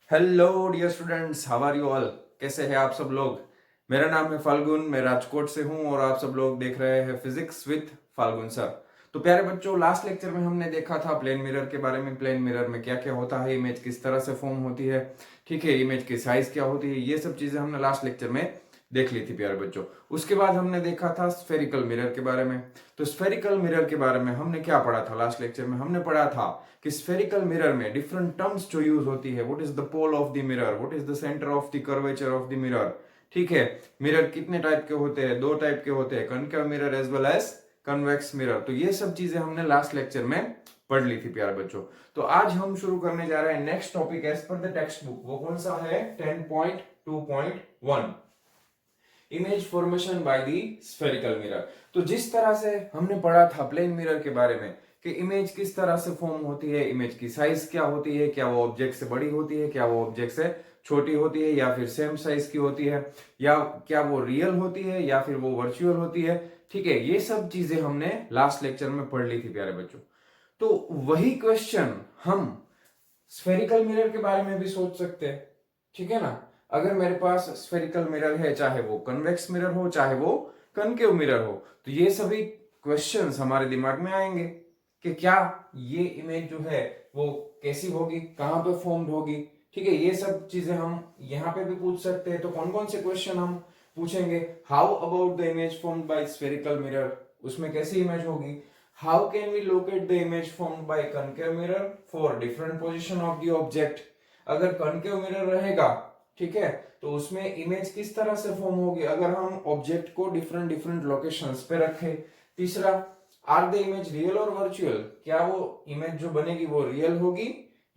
Hello dear students, how are you all. कैसे हैं आप सब लोग। मेरा नाम है फाल्गुन, मैं राजकोट से हूं और आप सब लोग देख रहे हैं फिजिक्स विद फाल्गुन सर। तो प्यारे बच्चों, लास्ट लेक्चर में हमने देखा था प्लेन मिरर के बारे में। प्लेन मिरर में क्या क्या होता है, इमेज किस तरह से फॉर्म होती है, ठीक है, इमेज की साइज क्या होती है, ये सब चीजें हमने लास्ट लेक्चर में देख ली थी प्यारे बच्चों। उसके बाद हमने देखा था स्फेरिकल मिरर के बारे में। तो स्फेरिकल मिरर के बारे में हमने क्या पढ़ा था लास्ट लेक्चर में। हमने पढ़ा था कि स्फेरिकल मिरर में डिफरेंट टर्म्स जो यूज होती है। What is the pole of the mirror, what is the centre of the curvature of the mirror, ठीक है। मिरर कितने टाइप के होते हैं, दो टाइप के होते हैं, concave mirror as well as convex mirror. तो ये सब चीजें हमने लास्ट लेक्चर में पढ़ ली थी प्यारे बच्चों। तो आज हम शुरू करने जा रहे हैं next topic as per the textbook. वो कौन सा है? 10.2.1 image formation by the spherical mirror. तो जिस तरह से हमने पढ़ा था प्लेन मिरर के बारे में कि इमेज किस तरह से फॉर्म होती है, इमेज की साइज क्या होती है, क्या वो ऑब्जेक्ट से बड़ी होती है, क्या वो ऑब्जेक्ट से छोटी होती है, या फिर सेम साइज की होती है, या क्या वो रियल होती है या फिर वो वर्चुअल होती है, ठीक है। ये सब चीजें हमने लास्ट लेक्चर में पढ़ ली थी प्यारे बच्चों। तो वही क्वेश्चन हम स्फेरिकल मिरर के बारे में भी सोच सकते हैं, ठीक है ना। अगर मेरे पास स्फेरिकल मिरर है, चाहे वो कन्वेक्स मिरर हो चाहे वो कनकेव मिरर हो, तो ये सभी क्वेश्चंस हमारे दिमाग में आएंगे कि क्या ये इमेज जो है वो कैसी होगी, कहां पे फॉर्म्ड होगी, ठीक है। ये सब चीजें हम यहाँ पे भी पूछ सकते हैं। तो कौन कौन से क्वेश्चन हम पूछेंगे? How about the image formed by spherical mirror, उसमें कैसी इमेज होगी। How can we locate the image formed by concave mirror for different position of the object? अगर concave mirror रहेगा, ठीक है, तो उसमें इमेज किस तरह से फॉर्म होगी अगर हम ऑब्जेक्ट को डिफरेंट डिफरेंट लोकेशंस पे रखें। तीसरा, आर द इमेज रियल और वर्चुअल, क्या वो इमेज जो बनेगी वो रियल होगी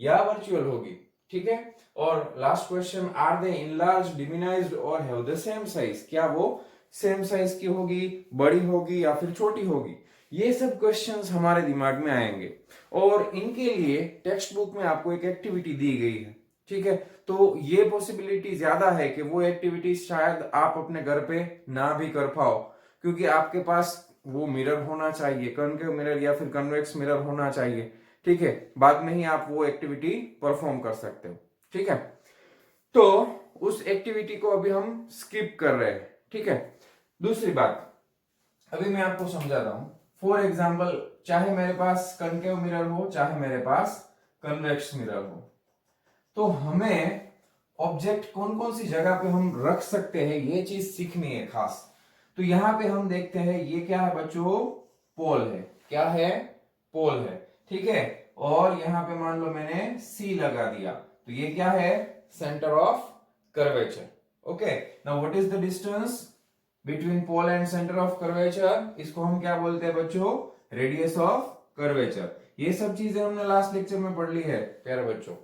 या वर्चुअल होगी, ठीक है। और last question, are they enlarge, diminished और हैव द सेम साइज, क्या वो सेम साइज की होगी, बड़ी होगी या फिर छोटी होगी। ये सब क्वेश्चंस हमारे दिमाग में आएंगे और इनके लिए टेक्स्ट बुक में आपको एक एक्टिविटी दी गई है, ठीक है। तो ये पॉसिबिलिटी ज्यादा है कि वो एक्टिविटी शायद आप अपने घर पे ना भी कर पाओ, क्योंकि आपके पास वो मिरर होना चाहिए, कनकेव मिरर या फिर कन्वेक्स मिरर होना चाहिए, ठीक है। बाद में ही आप वो एक्टिविटी परफॉर्म कर सकते हो, ठीक है। तो उस एक्टिविटी को अभी हम स्किप कर रहे हैं, ठीक है। दूसरी बात, अभी मैं आपको समझा रहा हूं। फॉर एग्जाम्पल, चाहे मेरे पास कनकेव मिरर हो चाहे मेरे पास कन्वेक्स मिरर हो, तो हमें ऑब्जेक्ट कौन कौन सी जगह पे हम रख सकते हैं ये चीज सीखनी है खास। तो यहां पे हम देखते हैं ये क्या है बच्चों, पोल है। क्या है? पोल है, ठीक है। और यहां पे मान लो मैंने सी लगा दिया, तो ये क्या है? Centre of curvature. Okay, now what is the distance between pole and centre of curvature? इसको हम क्या बोलते हैं बच्चों? Radius of curvature. ये सब चीजें हमने लास्ट लेक्चर में पढ़ ली है प्यारे बच्चों,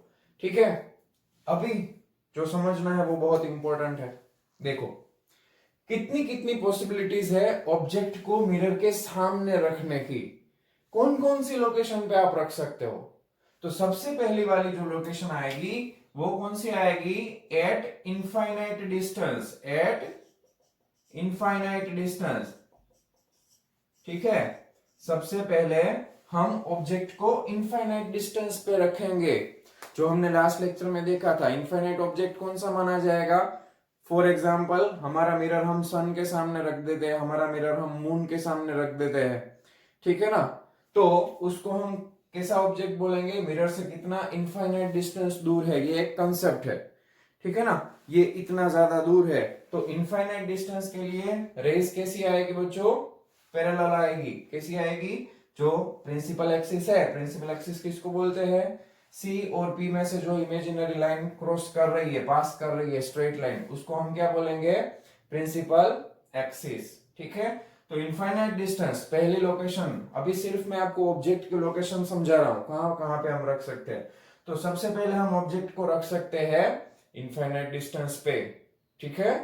ठीक है। अभी जो समझना है वो बहुत इंपॉर्टेंट है। देखो कितनी कितनी पॉसिबिलिटीज है ऑब्जेक्ट को मिरर के सामने रखने की। कौन कौन सी लोकेशन पे आप रख सकते हो? तो सबसे पहली वाली जो लोकेशन आएगी वो कौन सी आएगी? Eight infinite distance, eight infinite distance, ठीक है। सबसे पहले हम ऑब्जेक्ट को इनफाइनाइट डिस्टेंस पे रखेंगे। जो हमने लास्ट लेक्चर में देखा था, इनफाइनाइट ऑब्जेक्ट कौन सा माना जाएगा? फॉर एग्जाम्पल, हमारा मिरर हम सन के सामने रख देते हैं, हमारा मिरर हम मून के सामने रख देते हैं, ठीक है ना। तो उसको हम कैसा ऑब्जेक्ट बोलेंगे? मिरर से कितना इनफाइनाइट डिस्टेंस दूर है, ये एक कंसेप्ट है, ठीक है ना। ये इतना ज्यादा दूर है, तो इनफाइनाइट डिस्टेंस के लिए रेस कैसी आएगी बच्चों? पैरेलल आएगी। कैसी आएगी? जो प्रिंसिपल एक्सिस है, प्रिंसिपल एक्सिस किसको बोलते हैं? सी और पी में से जो इमेजिनरी लाइन क्रॉस कर रही है, पास कर रही है, स्ट्रेट लाइन, उसको हम क्या बोलेंगे? प्रिंसिपल एक्सिस, ठीक है। तो इनफाइनाइट डिस्टेंस पहली लोकेशन, अभी सिर्फ मैं आपको ऑब्जेक्ट की लोकेशन समझा रहा हूं, कहां कहां पे हम रख सकते हैं। तो सबसे पहले हम ऑब्जेक्ट को रख सकते हैं इनफाइनाइट डिस्टेंस पे, ठीक है।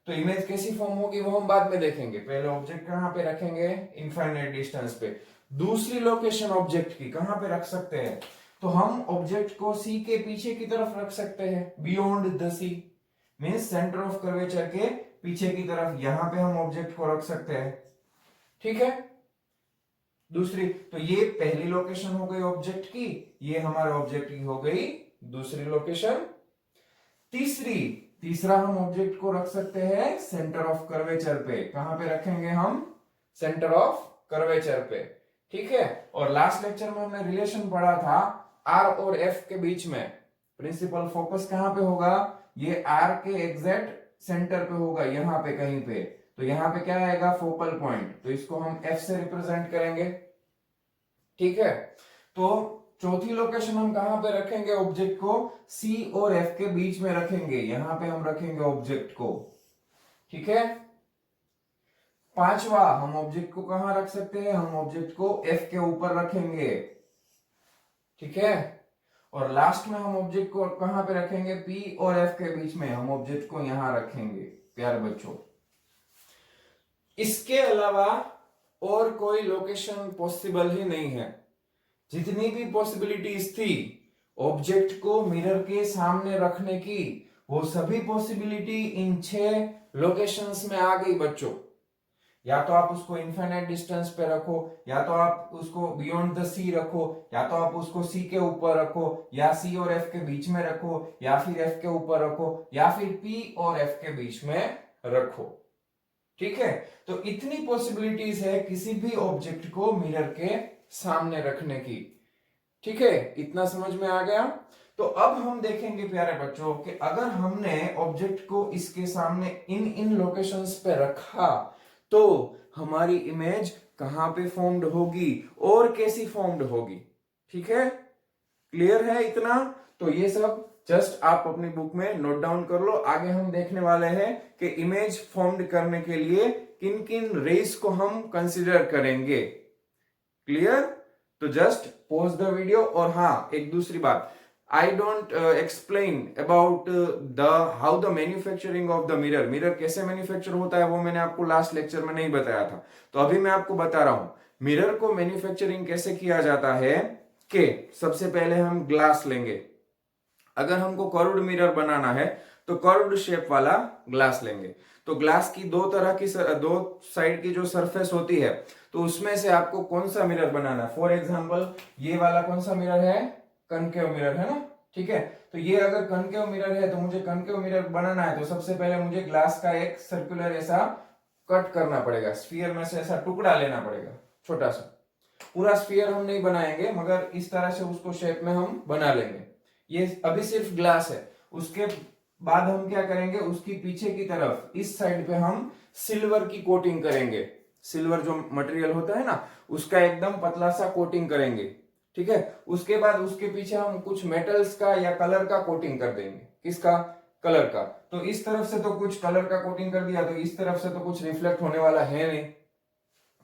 तो इमेज कैसी फॉर्म होगी वो हम बाद में देखेंगे, पहले ऑब्जेक्ट कहां पे रखेंगे? इनफाइनाइट डिस्टेंस पे। दूसरी लोकेशन ऑब्जेक्ट की कहां पे रख सकते हैं? तो हम ऑब्जेक्ट को सी के पीछे की तरफ रख सकते हैं, beyond the C, means centre of curvature के पीछे की तरफ, यहां पे हम ऑब्जेक्ट को रख सकते हैं, ठीक है। दूसरी, तो ये पहली लोकेशन हो गई ऑब्जेक्ट की, ये हमारे ऑब्जेक्ट की हो गई दूसरी लोकेशन। तीसरा हम ऑब्जेक्ट को रख सकते हैं सेंटर ऑफ कर्वेचर पे। कहां पे रखेंगे हम? सेंटर ऑफ कर्वेचर पे, ठीक है। और लास्ट लेक्चर में हमने रिलेशन पढ़ा था आर और एफ के बीच में। प्रिंसिपल फोकस कहां पे होगा? ये आर के एग्जैक्ट सेंटर पे होगा, यहां पे कहीं पे। तो यहां पे क्या आएगा? Focal point. तो इसको हम एफ से रिप्रेजेंट करेंगे, ठीक है। तो चौथी लोकेशन हम कहां पे रखेंगे ऑब्जेक्ट को? सी और एफ के बीच में रखेंगे, यहां पे हम रखेंगे ऑब्जेक्ट को, ठीक है। पांचवा, हम ऑब्जेक्ट को कहां रख सकते हैं? हम ऑब्जेक्ट को एफ के ऊपर रखेंगे, ठीक है। और लास्ट में हम ऑब्जेक्ट को कहां पे रखेंगे? पी और एफ के बीच में हम ऑब्जेक्ट को यहां रखेंगे, प्यारे बच्चों। इसके अलावा और कोई लोकेशन पॉसिबल ही नहीं है। जितनी भी पॉसिबिलिटीज थी ऑब्जेक्ट को मिरर के सामने रखने की, वो सभी पॉसिबिलिटी इन 6 लोकेशंस में आ गई बच्चों। या तो आप उसको इनफाइनाइट डिस्टेंस पे रखो, या तो आप उसको बियॉन्ड द सी रखो, या तो आप उसको सी के ऊपर रखो, या सी और एफ के बीच में रखो, या फिर एफ के ऊपर रखो, या फिर पी और एफ के बीच में रखो, ठीक है। तो इतनी पॉसिबिलिटीज है किसी भी ऑब्जेक्ट को मिरर के सामने रखने की, ठीक है। इतना समझ में आ गया? तो अब हम देखेंगे प्यारे बच्चों कि अगर हमने ऑब्जेक्ट को इसके सामने इन लोकेशंस पे रखा तो हमारी इमेज कहां पे फॉर्म्ड होगी और कैसी फॉर्म्ड होगी, ठीक है। क्लियर है इतना? तो ये सब जस्ट आप अपनी बुक में नोट डाउन कर लो। आगे हम देखने वाले हैं कि इमेज फॉर्म्ड करने के लिए किन किन रेस को हम कंसीडर करेंगे। क्लियर? तो जस्ट पॉज द वीडियो। और हाँ, एक दूसरी बात, I don't explain about the how the manufacturing of the mirror. Mirror कैसे मैन्युफैक्चर होता है वो मैंने आपको लास्ट लेक्चर में नहीं बताया था, तो अभी मैं आपको बता रहा हूं मिरर को मैन्युफैक्चरिंग कैसे किया जाता है। कि सबसे पहले हम ग्लास लेंगे। अगर हमको कर्व्ड मिरर बनाना है तो कर्व्ड शेप वाला ग्लास लेंगे। तो ग्लास की दो तरह की दो साइड की जो सरफेस होती है, तो उसमें से आपको कौन सा मिरर बनाना है। फॉर एग्जांपल ये वाला कौन सा मिरर है? कनकेव मिरर है ना, ठीक है। तो ये अगर कनकेव मिरर है तो मुझे कनकेव मिरर बनाना है, तो सबसे पहले मुझे ग्लास का एक सर्कुलर ऐसा कट करना पड़ेगा, स्फीयर में से ऐसा टुकड़ा लेना पड़ेगा छोटा सा। पूरा स्फीयर हम नहीं बनाएंगे, मगर इस तरह से उसको शेप में हम बना लेंगे। ये अभी सिर्फ ग्लास है। उसके बाद हम क्या करेंगे? उसकी पीछे की तरफ इस साइड पे हम सिल्वर की कोटिंग करेंगे। सिल्वर जो मटेरियल होता है ना, उसका एकदम पतला सा कोटिंग करेंगे, ठीक है। उसके बाद उसके पीछे हम कुछ मेटल्स का या कलर का कोटिंग कर देंगे। किसका? कलर का। तो इस तरफ से तो कुछ कलर का कोटिंग कर दिया, तो इस तरफ से तो कुछ रिफ्लेक्ट होने वाला है नहीं,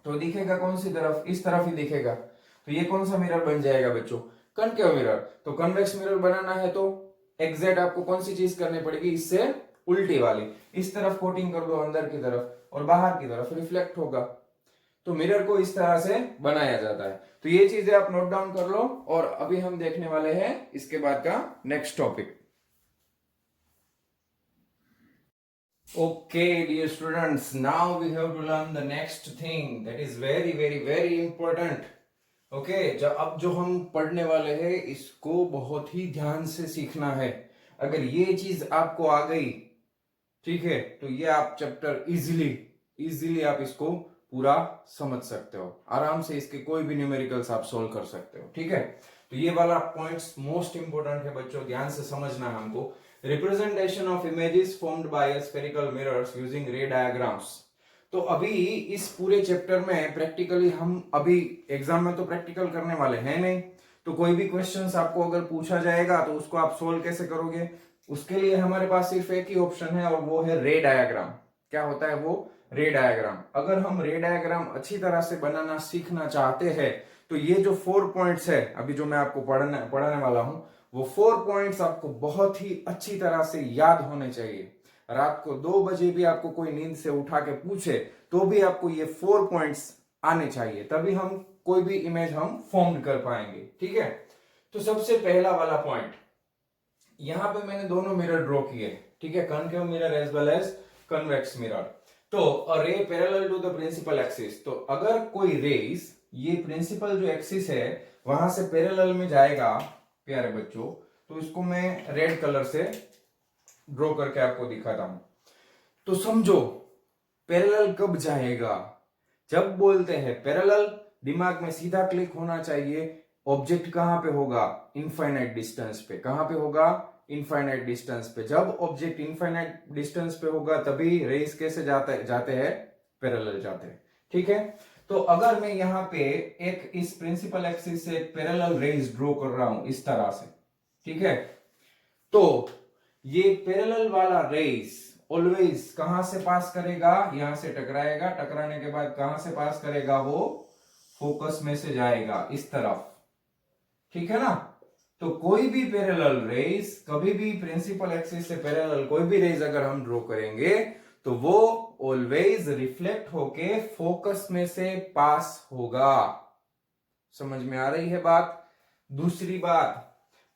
तो दिखेगा कौन सी तरफ? इस तरफ ही दिखेगा। तो ये कौन सा मिरर बन जाएगा बच्चों? Concave mirror. तो कन्वेक्स मिरर बनाना है तो एग्जैक्ट आपको कौन सी चीज करनी पड़ेगी? इससे उल्टी वाली। इस तरफ कोटिंग कर दो अंदर की तरफ, और बाहर की तरफ रिफ्लेक्ट होगा। तो मिरर को इस तरह से बनाया जाता है। तो ये चीजें आप नोट डाउन कर लो। और अभी हम देखने वाले हैं इसके बाद का next topic. Okay, dear students, now we have to learn the next thing that is very, very, very important. Okay, अब जो हम पढ़ने वाले हैं इसको बहुत ही ध्यान से सीखना है। अगर ये चीज आपको आ गई, ठीक है, तो ये आप चैप्टर इजीली आप इसको पूरा समझ सकते हो। आराम से इसके कोई भी न्यूमेरिकल्स आप सोल्व कर सकते हो, ठीक है। तो ये वाला पॉइंट्स मोस्ट इंपोर्टेंट है बच्चों, ध्यान से समझना है हमको। Representation of images formed by spherical mirrors using रे डायग्राम्स। तो अभी इस पूरे चैप्टर में प्रैक्टिकली हम अभी एग्जाम में तो प्रैक्टिकल करने वाले हैं नहीं, तो कोई भी क्वेश्चंस आपको अगर पूछा जाएगा तो उसको आप सोल्व कैसे करोगे? उसके लिए हमारे पास सिर्फ एक ही ऑप्शन है, और वो है रे डायग्राम। क्या होता है वो? रे डायग्राम। अगर हम रे डायग्राम अच्छी तरह से बनाना सीखना चाहते हैं तो ये जो 4 पॉइंट्स है अभी जो मैं आपको पढ़ाने वाला हूं, वो 4 पॉइंट्स आपको बहुत ही अच्छी तरह से याद होने चाहिए। रात को 2 बजे भी आपको कोई नींद से उठा के पूछे तो भी आपको ये 4 पॉइंट्स आने चाहिए, तभी हम कोई भी इमेज हम फॉर्म कर पाएंगे, ठीक है। तो सबसे पहला वाला पॉइंट, यहां पे मैंने दोनों मिरर ड्रॉ किए, ठीक है, concave mirror as well as convex mirror. तो a ray parallel to the principal axis, तो अगर कोई रेस ये प्रिंसिपल जो एक्सिस है वहां से पैरेलल में जाएगा प्यारे बच्चों, तो इसको मैं रेड कलर से ड्रॉ करके आपको दिखाता हूं। तो समझो पैरेलल कब जाएगा, जब बोलते हैं पैरेलल, दिमाग में सीधा क्लिक होना चाहिए ऑब्जेक्ट कहां पे होगा, इनफाइनाइट डिस्टेंस पे। कहां पे होगा, इनफाइनाइट डिस्टेंस पे। जब ऑब्जेक्ट इनफाइनाइट डिस्टेंस पे होगा तभी रेस कैसे जाते हैं, पैरेलल जाते हैं। ठीक है, तो अगर मैं यहाँ पे एक इस प्रिंसिपल एक्सिस से पैरेलल रेस ड्रॉ कर रहा हूं इस तरह से, ठीक है, तो ये पैरेलल वाला रेस ऑलवेज कहां से पास करेगा, यहां से टकराएगा, टकराने के बाद कहां से पास करेगा, वो फोकस में से जाएगा इस तरफ। ठीक है ना, तो कोई भी पैरेलल रेस, कभी भी प्रिंसिपल एक्सिस से पैरेलल कोई भी रेस अगर हम ड्रॉ करेंगे तो वो ऑलवेज रिफ्लेक्ट होके फोकस में से पास होगा। समझ में आ रही है बात। दूसरी बात,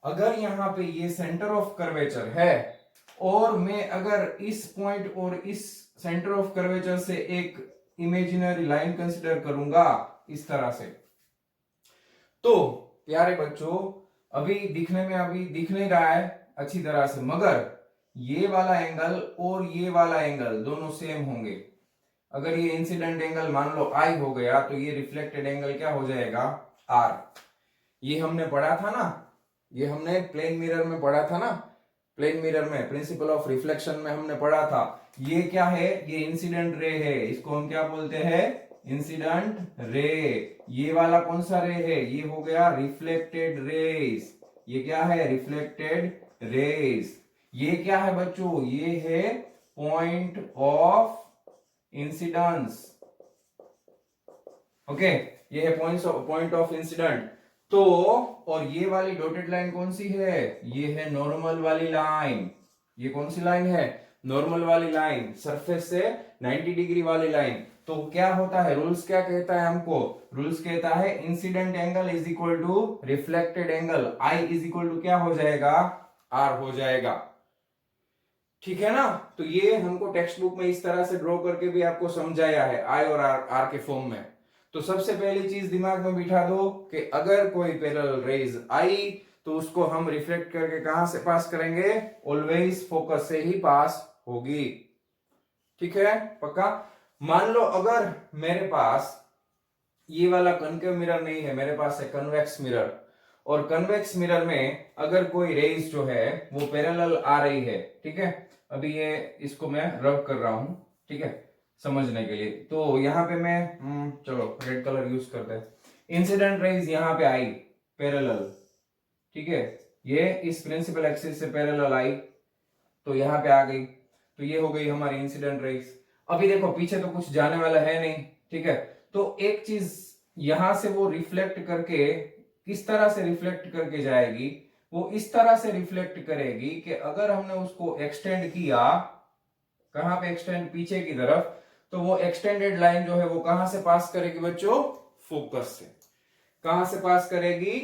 अगर यहां पे ये सेंटर ऑफ कर्वेचर है और मैं अगर इस पॉइंट और इस सेंटर ऑफ कर्वेचर से एक इमेजिनरी लाइन कंसीडर करूंगा इस तरह से, तो प्यारे बच्चों अभी दिखने में अभी दिख नहीं रहा है अच्छी तरह से, मगर ये वाला एंगल और ये वाला एंगल दोनों सेम होंगे। अगर ये इंसिडेंट एंगल मान लो आई हो गया तो ये रिफ्लेक्टेड एंगल क्या हो जाएगा, आर। ये हमने पढ़ा था ना, ये हमने प्लेन मिरर में पढ़ा था ना, प्लेन मिरर में प्रिंसिपल ऑफ रिफ्लेक्शन में हमने पढ़ा था। ये क्या है, ये इंसिडेंट रे है, इसको हम क्या बोलते हैं, इंसिडेंट रे। ये वाला कौन सा रे है, ये हो गया रिफ्लेक्टेड रेस। ये क्या है, रिफ्लेक्टेड रेस। ये क्या है बच्चों, ये है पॉइंट ऑफ इंसिडेंस। ओके, ये है पॉइंट ऑफ इंसिडेंट। तो और ये वाली डॉटेड लाइन कौन सी है, ये है नॉर्मल वाली लाइन। ये कौन सी लाइन है, नॉर्मल वाली लाइन, सरफेस से 90 डिग्री वाली लाइन। तो क्या होता है, रूल्स क्या कहता है हमको, रूल्स कहता है incident angle is equal to reflected angle, I is equal to क्या हो जाएगा, आर हो जाएगा। ठीक है ना, तो ये हमको टेक्स्ट बुक में इस तरह से ड्रॉ करके भी आपको समझाया है, आई और आर के फॉर्म में। तो सबसे पहली चीज दिमाग में बिठा दो कि अगर कोई पैरेलल रेज आई तो उसको हम रिफ्लेक्ट करके कहां से पास करेंगे, ऑलवेज फोकस से ही पास होगी। ठीक है, पक्का। मान लो अगर मेरे पास ये वाला कनकेव मिरर नहीं है, मेरे पास है कन्वेक्स मिरर, और कन्वेक्स मिरर में अगर कोई रेज जो है वो पैरेलल आ रही है, ठीक है, अभी ये इसको मैं रब कर रहा हूं, ठीक है, समझने के लिए। तो यहाँ पे मैं चलो रेड कलर यूज करते हैं। इंसिडेंट रेज यहाँ पे आई पैरेलल, ठीक है, ये इस प्रिंसिपल एक्सिस से पैरेलल आई तो यहाँ पे आ गई, तो ये हो गई हमारी इंसिडेंट रेज। अभी देखो पीछे तो कुछ जाने वाला है नहीं, ठीक है, तो एक चीज यहां से वो रिफ्लेक्ट करके किस तरह से रिफ्लेक्ट करके जाएगी, वो इस तरह से रिफ्लेक्ट करेगी कि अगर हमने उसको एक्सटेंड किया, कहां पे एक्सटेंड, पीछे की तरफ, तो वो एक्सटेंडेड लाइन जो है वो कहां से पास करेगी बच्चों, फोकस से। कहां से पास करेगी,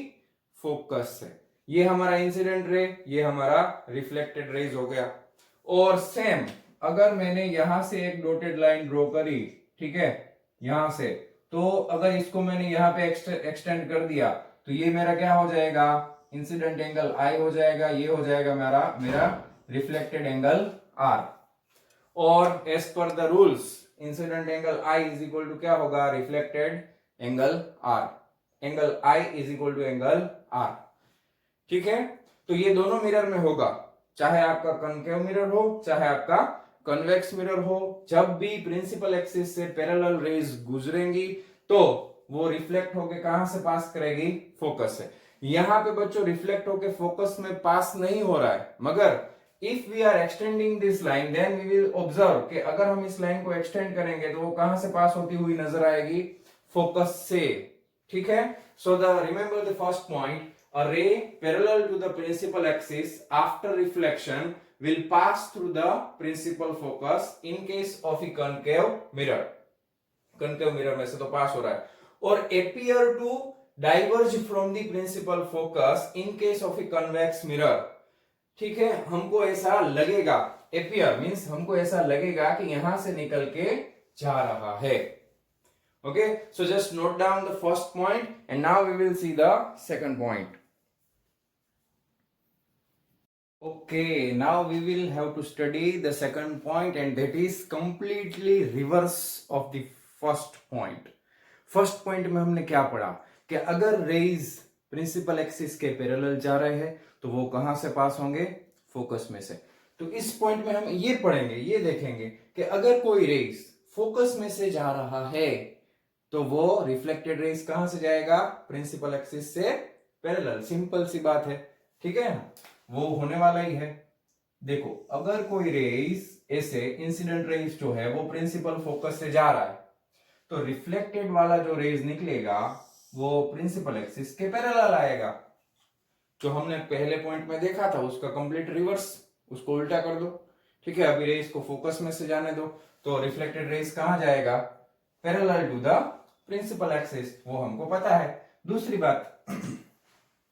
फोकस से। ये हमारा इंसिडेंट रे, ये हमारा रिफ्लेक्टेड रेज हो गया। और सेम अगर मैंने यहां से एक डॉटेड लाइन ड्रॉ करी, ठीक है, यहां से, तो अगर इसको मैंने यहां पे एक्सटेंड कर दिया तो ये मेरा क्या हो जाएगा, इंसिडेंट एंगल आई हो जाएगा, ये हो जाएगा मेरा रिफ्लेक्टेड एंगल आर। और as per the rules incident angle I is equal to क्या होगा, reflected angle R. Angle I is equal to angle R. ठीक है, तो ये दोनों मिरर में होगा, चाहे आपका कनकेव मिरर हो चाहे आपका कन्वेक्स मिरर हो। जब भी प्रिंसिपल एक्सिस से पैरेलल रेज गुजरेंगी तो वो रिफ्लेक्ट होके कहां से पास करेगी, फोकस से। यहां पे बच्चों रिफ्लेक्ट होके फोकस में पास नहीं हो रहा है, मगर if we are extending this line then we will observe कि अगर हम इस लाइन को एक्सटेंड करेंगे तो वो कहां से पास होती हुई नजर आएगी, फोकस से। ठीक है, so the remember the first point, a ray parallel to the principal axis after reflection will pass through the principal focus in case of a concave mirror. concave mirror में से तो पास हो रहा है, और appear to diverge from the principal focus in case of a convex mirror. ठीक है, हमको ऐसा लगेगा, appear means हमको ऐसा लगेगा कि यहां से निकल के जा रहा है। Okay, so just note down the first point and now we will see the second point. Okay, now we will have to study the second point, and that is completely reverse of the first point. First point में हमने क्या पढ़ा कि अगर raise principal axis के parallel जा रहे हैं तो वो कहां से पास होंगे, फोकस में से। तो इस पॉइंट में हम ये पढ़ेंगे, ये देखेंगे कि अगर कोई रेज फोकस में से जा रहा है तो वो रिफ्लेक्टेड रेज कहां से जाएगा, प्रिंसिपल एक्सिस से पैरेलल। सिंपल सी बात है, ठीक है ना, वो होने वाला ही है। देखो अगर कोई रेज ऐसे इंसिडेंट रेज जो है वो प्रिंसिपल फोकस से जा रहा है तो रिफ्लेक्टेड वाला जो रेज निकलेगा वो प्रिंसिपल एक्सिस के पैरेलल आएगा। जो हमने पहले पॉइंट में देखा था उसका कंप्लीट रिवर्स, उसको उल्टा कर दो। ठीक है, अभी रेज को फोकस में से जाने दो तो रिफ्लेक्टेड रेज कहां जाएगा, parallel to the principal axis, वो हमको पता है। दूसरी बात,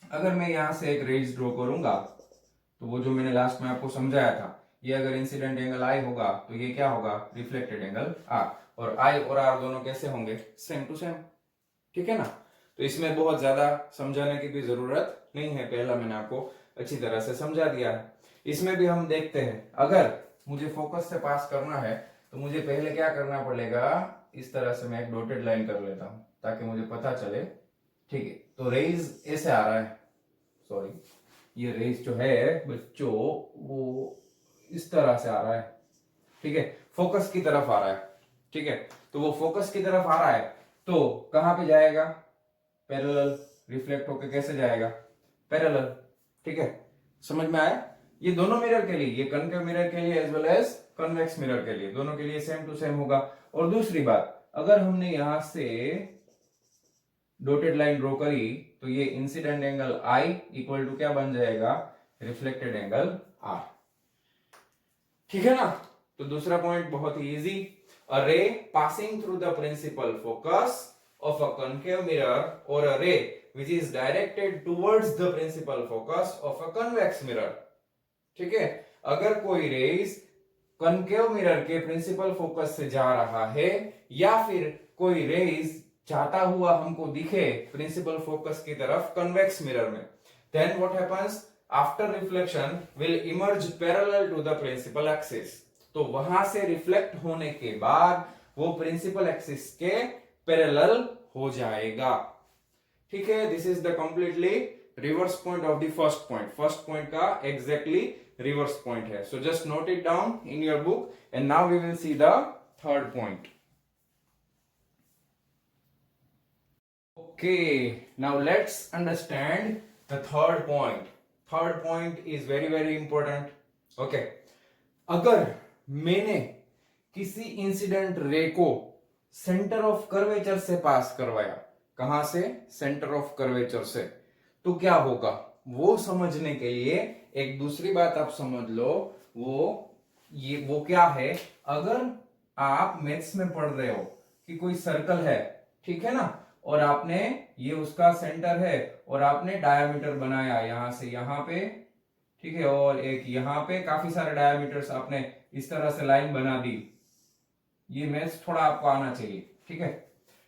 अगर मैं यहां से एक रेज ड्रॉ करूंगा तो वो जो मैंने लास्ट में आपको समझाया था, ये अगर इंसिडेंट एंगल आई होगा तो ये क्या होगा, रिफ्लेक्टेड एंगल आर। और आई और आर दोनों कैसे होंगे, सेम टू सेम। ठीक है ना, तो इसमें बहुत ज्यादा समझाने की भी जरूरत नहीं है, पहला मैंने आपको अच्छी तरह से समझा दिया है। इसमें भी हम देखते हैं, अगर मुझे फोकस से पास करना है तो मुझे पहले क्या करना पड़ेगा, इस तरह से मैं एक डॉटेड लाइन कर लेता हूं ताकि मुझे पता चले। ठीक है, तो रेज ऐसे आ रहा है, सॉरी ये रेज जो है बच्चों वो इस तरह से आ रहा है। ठीक है, फोकस की तरफ आ रहा है। ठीक है, तो वो फोकस की तरफ आ रहा है तो कहां पे जाएगा, पैरेलल। रिफ्लेक्ट होके कैसे जाएगा, पैरेलल। ठीक है, समझ में आया। ये दोनों मिरर के लिए, ये कनकेव मिरर के लिए as well as convex mirror के लिए, दोनों के लिए सेम टू सेम होगा। और दूसरी बात, अगर हमने यहां से डॉटेड लाइन ड्रॉ करी तो ये incident angle I equal to क्या बन जाएगा, रिफ्लेक्टेड एंगल आर। ठीक है ना, तो दूसरा पॉइंट बहुत ही easy, a ray passing through the principal focus of a concave mirror or a ray which is directed towards the principal focus of a convex mirror। ठीक है, अगर कोई रेज कनकेव मिरर के प्रिंसिपल फोकस से जा रहा है या फिर कोई रेज जाता हुआ हमको दिखे प्रिंसिपल फोकस की तरफ कन्वेक्स मिरर में, then what happens, after reflection will emerge parallel to the principal axis। तो वहां से रिफ्लेक्ट होने के बाद वो प्रिंसिपल एक्सिस के पैरेलल हो जाएगा। ठीक है, this is the completely reverse point of the first point. First point का एग्जैक्टली रिवर्स पॉइंट है। So just note it down in your book and now we will see the third point. Okay, now let's understand the third point. Third point is very very important. Okay, अगर मैंने किसी incident ray को centre of curvature से पास करवाया, कहां से, centre of curvature से, तो क्या होगा वो समझने के लिए एक दूसरी बात आप समझ लो। वो क्या है, अगर आप मैथ्स में पढ़ रहे हो कि कोई सर्कल है, ठीक है ना, और आपने ये उसका सेंटर है और आपने डायमीटर बनाया यहां से यहां पे, ठीक है, और एक यहां पे काफी सारे डायमीटर्स आपने इस तरह से लाइन बना दी। ये मैथ्स थोड़ा आपको आना चाहिए। ठीक है,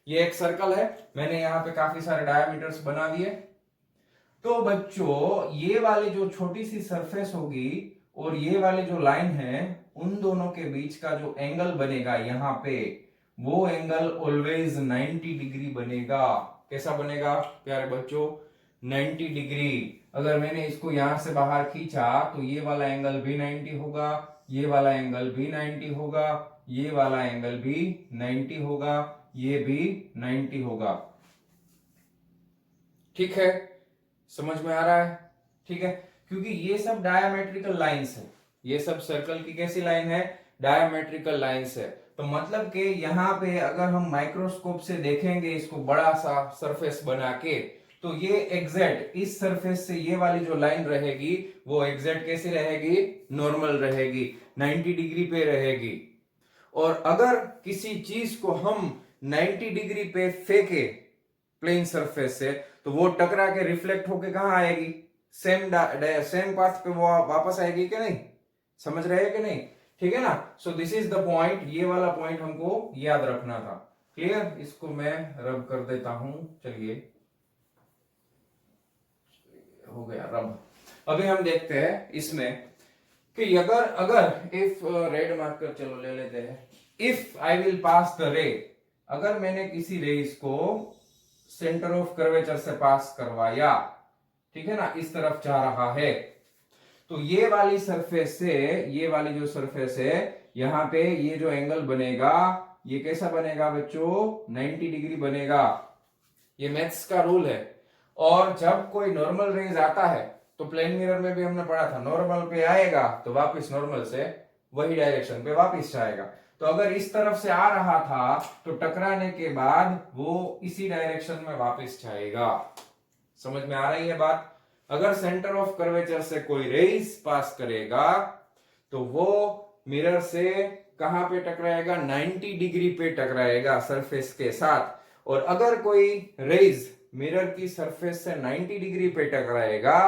ये एक सर्कल है, मैंने यहाँ पे काफी सारे डायमीटर्स बना दिए। तो बच्चों ये वाली जो छोटी सी सरफेस होगी और ये वाली जो लाइन है, उन दोनों के बीच का जो एंगल बनेगा यहाँ पे, वो एंगल ऑलवेज 90 डिग्री बनेगा। कैसा बनेगा प्यारे बच्चों, 90 डिग्री। अगर मैंने इसको यहां से बाहर खींचा तो ये वाला एंगल भी 90 होगा, ये वाला एंगल भी 90 होगा, ये वाला एंगल भी 90 होगा, ये भी 90 होगा। ठीक है, समझ में आ रहा है। ठीक है, क्योंकि ये सब डायमेट्रिकल लाइंस है, ये सब सर्कल की कैसी लाइन है, डायमेट्रिकल लाइंस है। तो मतलब कि यहाँ पे अगर हम माइक्रोस्कोप से देखेंगे इसको बड़ा सा सरफेस बना के, तो ये एग्जैक्ट इस सरफेस से ये वाली जो लाइन रहेगी वो एग्जैक्ट कैसी रहेगी, नॉर्मल रहेगी, 90 डिग्री पे रहेगी। और अगर किसी चीज को हम 90 डिग्री पे फेंके प्लेन सरफेस से तो वो टकरा के रिफ्लेक्ट होके कहां आएगी, सेम पाथ पे वो वापस आएगी कि नहीं, समझ रहे हैं कि नहीं। ठीक है ना, so this is the point, ये वाला पॉइंट हमको याद रखना था। क्लियर, इसको मैं रब कर देता हूं, चलिए हो गया रब। अभी हम देखते हैं इसमें कि अगर अगर इफ रेड मार्कर चलो ले लेते हैं, if I will pass the रे, अगर मैंने किसी रेस को सेंटर ऑफ कर्वेचर से पास करवाया, ठीक है ना, इस तरफ जा रहा है, तो ये वाली सरफेस से ये वाली जो सरफेस है यहां पे ये जो एंगल बनेगा ये कैसा बनेगा बच्चों, 90 डिग्री बनेगा। ये मैथ्स का रूल है। और जब कोई नॉर्मल रेज आता है तो प्लेन मिरर में भी हमने पढ़ा था, नॉर्मल पे आएगा तो वापस नॉर्मल से वही डायरेक्शन पे वापस जाएगा। तो अगर इस तरफ से आ रहा था तो टकराने के बाद वो इसी डायरेक्शन में वापस जाएगा। समझ में आ रही है बात? अगर सेंटर ऑफ कर्वेचर से कोई रेज पास करेगा तो वो मिरर से कहां पे टकराएगा, 90 डिग्री पे टकराएगा सरफेस के साथ। और अगर कोई रेज मिरर की सरफेस से 90 डिग्री पे टकराएगा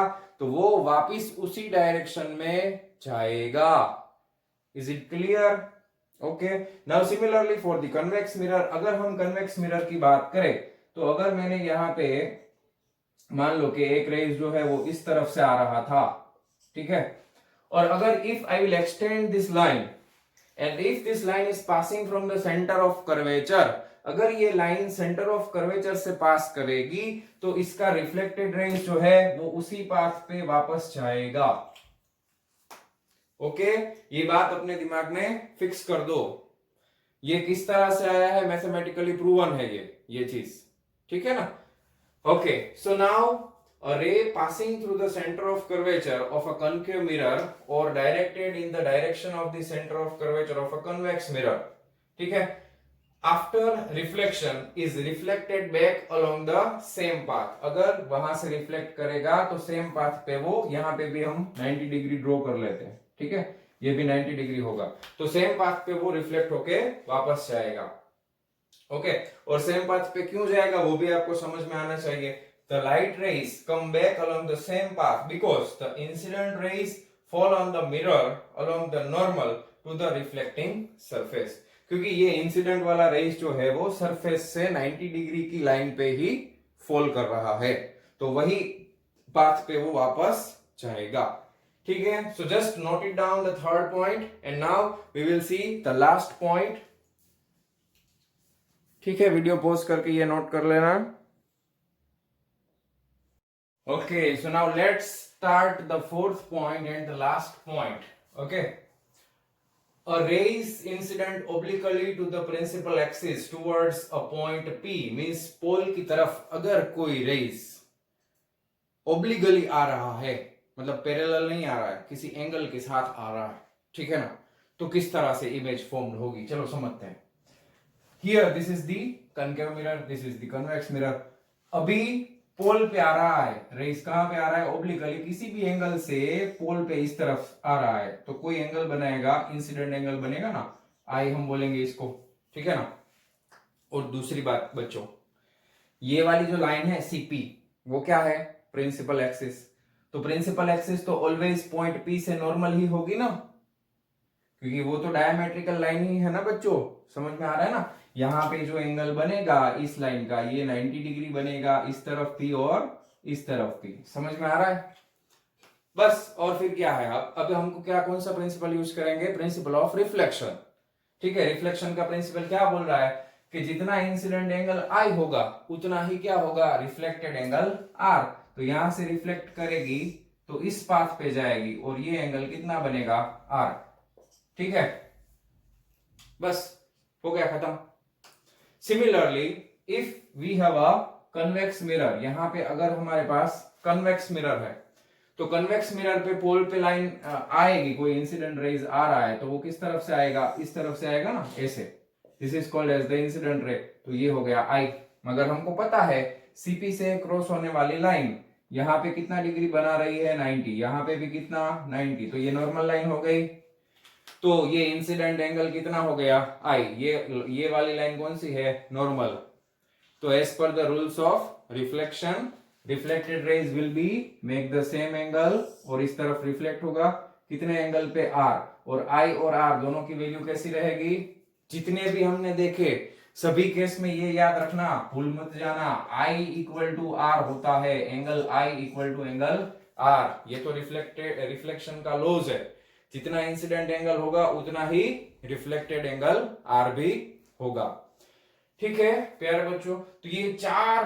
तो वो वापस उसी डायरेक्शन में जाएगा। Is it clear? Okay, now similarly for the convex mirror, अगर हम कन्वेक्स मिरर की बात करें तो अगर मैंने यहां पे मान लो कि एक रेज जो है वो इस तरफ से आ रहा था, ठीक है, और अगर if I will extend this line and if this line is passing from the centre of curvature, अगर ये लाइन सेंटर ऑफ कर्वेचर से पास करेगी तो इसका रिफ्लेक्टेड रेज जो है वो उसी पाथ पे वापस जाएगा। ओके, ये बात अपने दिमाग में फिक्स कर दो। ये किस तरह से आया है, मैथमेटिकली प्रूवन है ये चीज, ठीक है ना। Okay, so now a ray passing through the center of curvature of a concave mirror or directed in the direction of the center of curvature of a convex mirror, ठीक है, after reflection is reflected back along the same path, अगर वहां से reflect करेगा तो same path पे वो, यहां पे भी हम 90 डिग्री ड्रॉ कर लेते हैं, ठीक है, ये भी 90 डिग्री होगा, तो सेम पाथ पे वो रिफ्लेक्ट होके वापस जाएगा। ओके, और सेम पाथ पे क्यों जाएगा वो भी आपको समझ में आना चाहिए। The light rays come back along the same path because the incident rays fall on the mirror along the normal to the reflecting surface, क्योंकि ये इंसिडेंट वाला रेस जो है वो सरफेस से 90 डिग्री की लाइन पे ही फॉल कर रहा है, तो वही पाथ पे वो वापस जाएगा, ठीक है। So just note it down the third point and now we will see the last point, ठीक है, वीडियो पॉज करके ये नोट कर लेना। Okay, so now let's start the fourth point and the last point. Okay, a rays incident obliquely to the principal axis towards a point P means पोल की तरफ अगर कोई रेज ओब्लिगली आ रहा है, मतलब पैरेलल नहीं आ रहा है, किसी एंगल के साथ आ रहा है, ठीक है ना, तो किस तरह से इमेज फॉर्म होगी, चलो समझते हैं। Here this is the concave mirror, this is the convex mirror। अभी पोल पे आ रहा है रेस, कहां पे आ रहा है, ओब्लिकली, किसी भी एंगल से पोल पे इस तरफ आ रहा है, तो कोई एंगल बनाएगा, इंसिडेंट एंगल बनेगा ना, आई हम बोलेंगे इसको, ठीक है ना। और दूसरी बात बच्चों, ये वाली जो लाइन है सीपी, वो क्या है, प्रिंसिपल एक्सिस, तो प्रिंसिपल एक्सिस तो ऑलवेज पॉइंट पी से नॉर्मल ही होगी ना, क्योंकि वो तो डायमेट्रिकल लाइन ही है ना बच्चों, समझ में आ रहा है ना। यहां पे जो एंगल बनेगा इस लाइन का, ये 90 डिग्री बनेगा इस तरफ भी और इस तरफ भी, समझ में आ रहा है बस। और फिर क्या है, अब हमको क्या, कौन सा प्रिंसिपल यूज करेंगे, प्रिंसिपल ऑफ रिफ्लेक्शन, ठीक है। रिफ्लेक्शन का प्रिंसिपल क्या बोल रहा है कि जितना इंसिडेंट एंगल आई होगा उतना ही क्या होगा, रिफ्लेक्टेड एंगल आर, तो यहां से रिफ्लेक्ट करेगी तो इस पाथ पे जाएगी और ये एंगल कितना बनेगा, आर, ठीक है, बस हो गया खत्म। Similarly if we have a convex mirror, यहां पे अगर हमारे पास कन्वेक्स मिरर है तो कन्वेक्स मिरर पे पोल पे लाइन आएगी, कोई इंसिडेंट रेज आ रहा है तो वो किस तरफ से आएगा, इस तरफ से आएगा ना, ऐसे, this is called as the incident ray, तो ये हो गया आई। मगर हमको पता है सीपी से क्रॉस होने वाली लाइन यहाँ पे कितना डिग्री बना रही है, 90, यहाँ पे भी कितना, 90, तो ये नॉर्मल लाइन हो गई, तो ये इंसिडेंट एंगल कितना हो गया, आई, ये वाली लाइन कौन सी है, नॉर्मल, तो as per the rules of reflection reflected rays will be make the same angle, और इस तरफ रिफ्लेक्ट होगा कितने एंगल पे, आर, और आई और आर दोनों की वैल्यू कैसी रहेगी, जितने भी हमने देखे सभी केस में ये याद रखना, भूल मत जाना, आई इक्वल टू आर होता है, angle I equal to angle R, ये तो रिफ्लेक्शन का लॉज है, जितना इंसिडेंट एंगल होगा उतना ही रिफ्लेक्टेड एंगल आर भी होगा। ठीक है प्यारे बच्चों, तो ये चार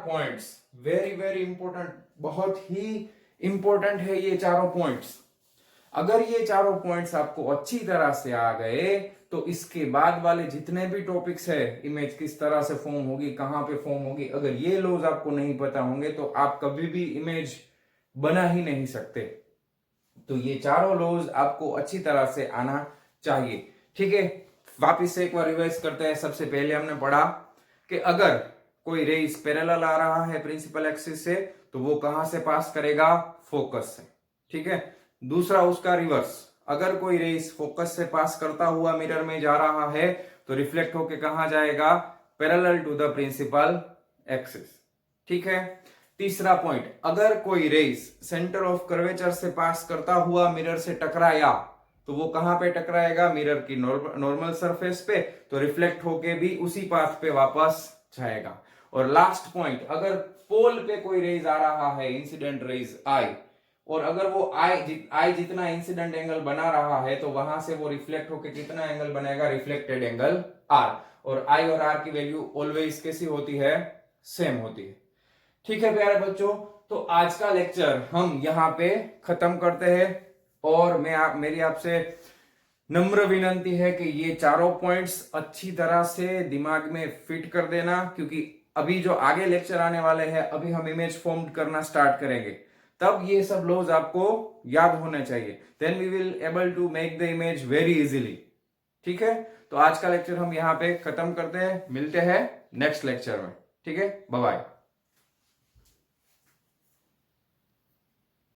पॉइंट्स वेरी वेरी इंपॉर्टेंट, बहुत ही इंपॉर्टेंट है ये चारों पॉइंट्स। अगर ये चारों पॉइंट्स आपको अच्छी तरह से आ गए तो इसके बाद वाले जितने भी टॉपिक्स है, इमेज किस तरह से फॉर्म होगी, कहां पे फॉर्म होगी, अगर ये लॉज आपको नहीं पता होंगे तो आप कभी भी इमेज बना ही नहीं सकते। तो ये चारों लॉज आपको अच्छी तरह से आना चाहिए। ठीक है, वापिस से एक बार रिवाइज करते हैं। सबसे पहले हमने पढ़ा कि अगर कोई रेस पैरेलल आ रहा है प्रिंसिपल एक्सिस से तो वो कहां से पास करेगा, फोकस से। ठीक है, दूसरा उसका रिवर्स, अगर कोई रेस फोकस से पास करता हुआ मिरर में जा रहा है तो रिफ्लेक्ट होके कहां जाएगा, parallel to the principal axis. ठीक है, तीसरा पॉइंट, अगर कोई रेस सेंटर ऑफ कर्वेचर से पास करता हुआ मिरर से टकराया तो वो कहां पे टकराएगा, मिरर की नॉर्मल सरफेस पे, तो रिफ्लेक्ट होके भी उसी पाथ पे वापस जाएगा। और लास्ट पॉइंट, अगर पोल पे कोई रेज आ रहा है, इंसिडेंट रेज आई, और अगर वो आई जितना इंसिडेंट एंगल बना रहा है तो वहां से वो रिफ्लेक्ट होके कितना एंगल बनेगा, रिफ्लेक्टेड एंगल आर। और आई और आर की वैल्यू ऑलवेज कैसी होती है, सेम होती है। ठीक है प्यारे बच्चों, तो आज का लेक्चर हम यहाँ पे खत्म करते हैं। और मेरी आपसे नम्र विनंती है कि ये चारों पॉइंट्स अच्छी तरह से दिमाग में फिट कर देना, क्योंकि अभी जो आगे लेक्चर आने वाले हैं, अभी हम इमेज फॉर्म करना स्टार्ट करेंगे, तब ये सब लॉज आपको याद होने चाहिए। Then we will able to make the image very easily. ठीक है, तो आज का लेक्चर हम यहाँ पे खत्म करते हैं, मिलते हैं नेक्स्ट लेक्चर में। ठीक है, बाय बाय।